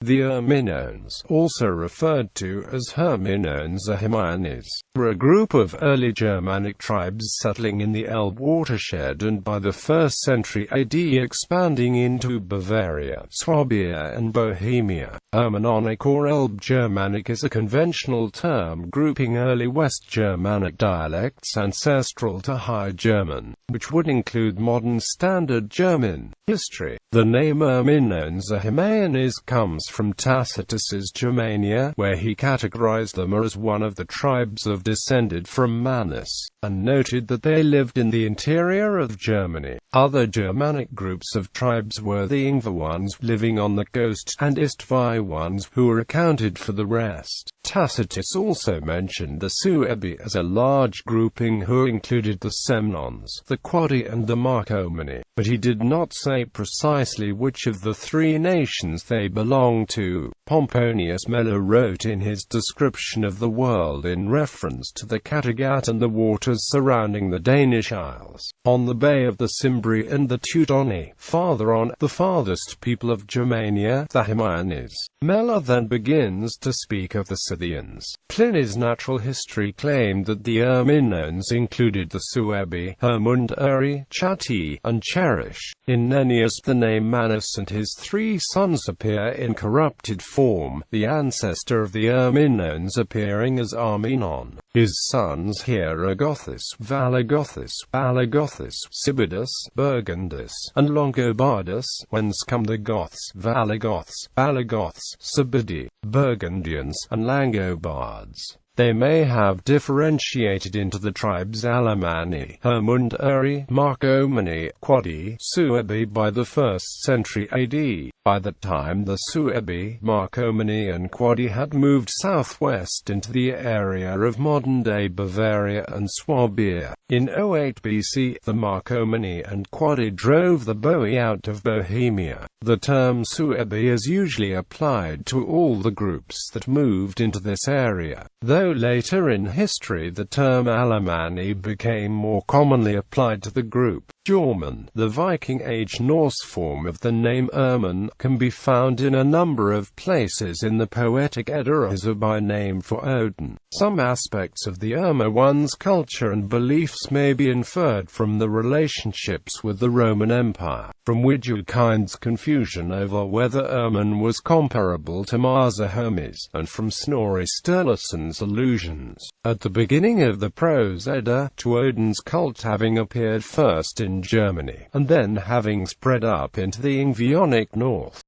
The Irminones, also referred to as Herminones or Hermiones, were a group of early Germanic tribes settling in the Elbe watershed and by the 1st century AD expanding into Bavaria, Swabia and Bohemia. Irminonic or Elbe Germanic is a conventional term grouping early West Germanic dialects ancestral to High German, which would include modern Standard German. History. The name Irminones or Hermiones comes from Tacitus's Germania, where he categorized them as one of the tribes of descended from Manus, and noted that they lived in the interior of Germany. Other Germanic groups of tribes were the Ingva ones living on the coast, and Istvi ones, who were accounted for the rest. Tacitus also mentioned the Suebi as a large grouping who included the Semnons, the Quadi and the Marcomanni, but he did not say precisely which of the three nations they belonged to. Pomponius Mela wrote in his description of the world in reference to the Kattegat and the waters surrounding the Danish Isles, on the Bay of the Cimbri and the Teutoni, farther on, the farthest people of Germania, the Hermiones. Mela then begins to speak of the Scythians. Pliny's natural history claimed that the Irminones included the Suebi, Hermunduri, Chatti, and Cherish. In Nennius the name Manus and his three sons appear in corrupted form, the ancestor of the Irminones appearing as Arminon. His sons here are Gothus, Valagothus, Balagothus, Sibidus, Burgundus, and Longobardus, whence come the Goths, Valagoths, Balagoths, Sibidi, Burgundians, and Langobards. They may have differentiated into the tribes Alemanni, Hermunduri, Marcomanni, Quadi, Suebi by the 1st century AD. By that time the Suebi, Marcomanni and Quadi had moved southwest into the area of modern-day Bavaria and Swabia. In 08 BC, the Marcomanni and Quadi drove the Boii out of Bohemia. The term Suebi is usually applied to all the groups that moved into this area, though later in history the term Alemanni became more commonly applied to the group. German. The Viking Age Norse form of the name Irmin can be found in a number of places in the poetic Edda as a by-name for Odin. Some aspects of the Irmin's culture and beliefs may be inferred from the relationships with the Roman Empire, from Widukinds' confusion over whether Irmin was comparable to Mars or Hermes, and from Snorri Sturluson's allusions, at the beginning of the Prose Edda, to Odin's cult having appeared first in Germany, and then having spread up into the Ingvionic north.